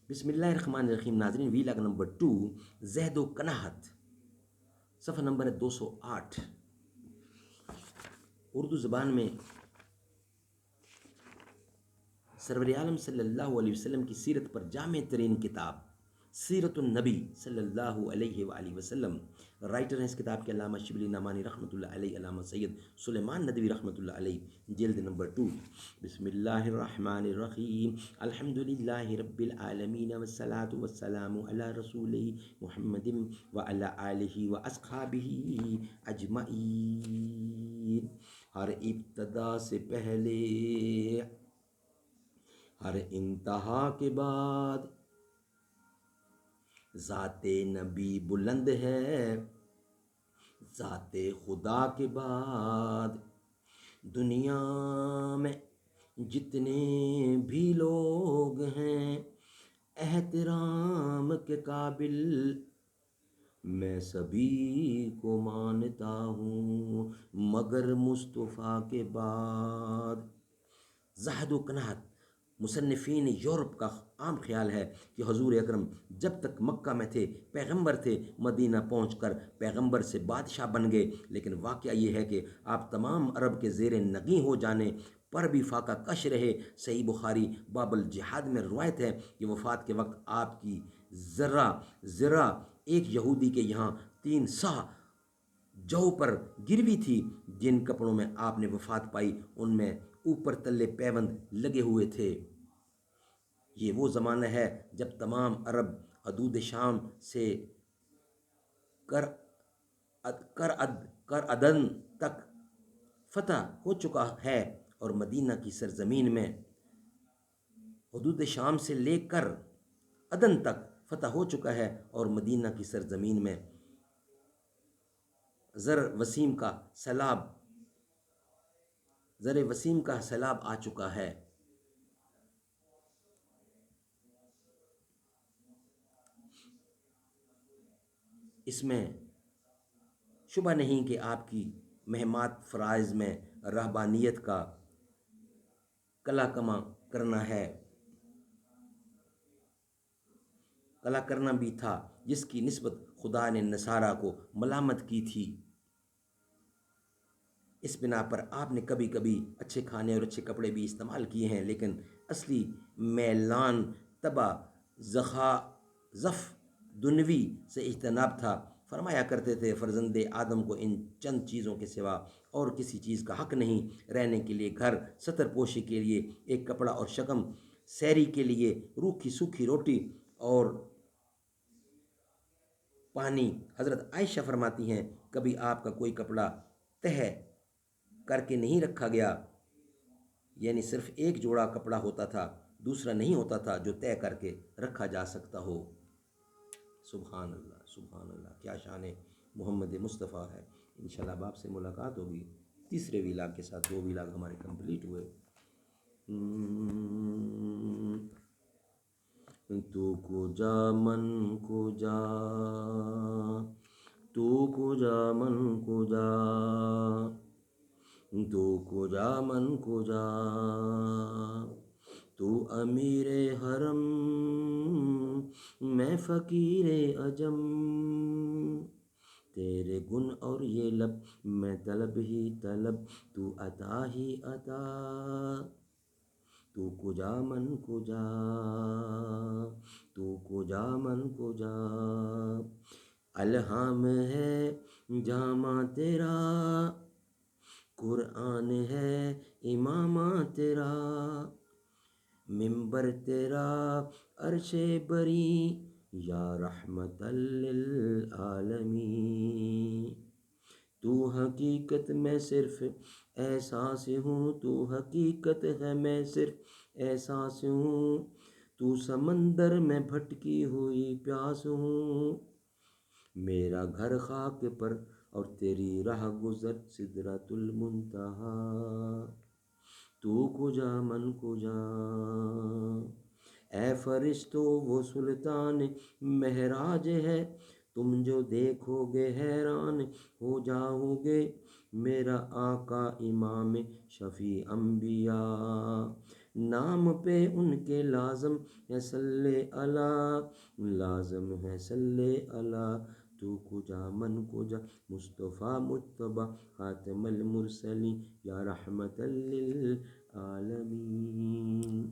बिस्मिल्लाहिर्रहमानिर्रहीम। नाज़रीन, vlog number 2, ज़हद व कनाहत, सफ़ा नंबर है 208। उर्दू ज़बान में सरवर आलम सल्लल्लाहु अलैहि वसल्लम की सीरत पर जामे तरीन किताब सीरतुन नबी सल्लल्लाहु अलैहि वसल्लम। राइटर हैं इस किताब के अल्लामा शिबली नमानी रहमतुल्लाह अलैहि, अल्लामा सैयद सुलेमान नदवी रहमतुल्लाह अलैहि, जिल्द नंबर 2। बिस्मिल्लाहिर्रहमानिर्रहीम। अल्हम्दुलिल्लाहि रब्बिल आलमीन वस्सलातु वस्सलामु अला रसूलिही मुहम्मदिन व अला आलिही व अस्हाबिही अजमईन। हर इब्तदा से पहले, हर इंतहा के बाद ज़ाते नबी बुलंद है, ज़ाते खुदा के बाद दुनिया में जितने भी लोग हैं एहतराम के काबिल, मैं सभी को मानता हूँ मगर मुस्तफ़ा के बाद। ज़हद व कनाहत, मुसन्निफ़ीन यूरोप का आम ख्याल है कि हजूर अकरम जब तक मक्का में थे, पैगंबर थे, मदीना पहुंचकर पैगंबर से बादशाह बन गए। लेकिन वाक़या ये है कि आप तमाम अरब के ज़ेर नगी हो जाने पर भी फाका कश रहे। सही बुखारी बाबुल जिहाद में रवायत है कि वफ़ात के वक्त आपकी ज़रा एक यहूदी के यहाँ 3 साह जौ पर गिरवी थी। जिन कपड़ों में आपने वफ़ात पाई उनमें ऊपर तल्ले पैबंद लगे हुए थे। ये वो ज़माना है जब तमाम अरब हदूद शाम से कर कर अदन तक फतह हो चुका है और मदीना की सरजमीन में हदूद शाम से लेकर अदन तक फतह हो चुका है और मदीना की सरजमीन में ज़र वसीम का सैलाब आ चुका है। इसमें शुबा नहीं कि आपकी महमात फ़राइज़ में रहबानियत का कला करना भी था, जिसकी निस्बत खुदा ने नसारा को मलामत की थी। इस बिना पर आपने कभी कभी अच्छे खाने और अच्छे कपड़े भी इस्तेमाल किए हैं, लेकिन असली मैलान तबा ज़फ़ दुनवी से इज्तनाब था। फरमाया करते थे, फ़र्जंदे आदम को इन चंद चीज़ों के सिवा और किसी चीज़ का हक़ नहीं। रहने के लिए घर, सतर पोशी के लिए एक कपड़ा और शकम, सैरी के लिए रूखी सूखी रोटी और पानी। हज़रत आयशा फरमाती हैं, कभी आपका कोई कपड़ा तह करके नहीं रखा गया, यानी सिर्फ एक जोड़ा कपड़ा होता था, दूसरा नहीं होता था जो तय करके रखा जा सकता हो। सुभान अल्लाह, सुभान अल्लाह, क्या शान मोहम्मद मुस्तफ़ा है। इंशाल्लाह अब आपसे मुलाकात होगी तीसरे वीलाग के साथ। 2 वीलाग हमारे कंप्लीट हुए। तू कुजा मन कुजा, तू कुजा मन कुजा, तू कुजा मन कुजा, तू अमीरे हरम मैं फ़कीरे अजम, तेरे गुन और ये लब मैं तलब ही तलब, तू अता ही अता, तू कुजा मन कुजा, तू कुजा मन कुजा। अलहाम है जामा तेरा, कुरान है इमामा तेरा, मिंबर तेरा अर्शे बरी, या रहमतल लिल आलमीन। तू हकीकत में सिर्फ एहसास हूँ, तू हकीकत है मैं सिर्फ एहसास हूँ, तू समंदर में भटकी हुई प्यास हूँ, मेरा घर खाक पर और तेरी राह गुज़र सिदरतुल मुंतहा, तू कुजा मन कुजा। ए फरिश्तो वो सुल्तान महराज है, तुम जो देखोगे हैरान हो जाओगे, मेरा आका इमाम शफ़ी अम्बिया, نام پہ ان کے لازم ہے صلی اللہ، لازم ہے صلی اللہ، تو کجا من کجا، مصطفیٰ مجتبیٰ خاتم المرسلین یا رحمت للعالمین۔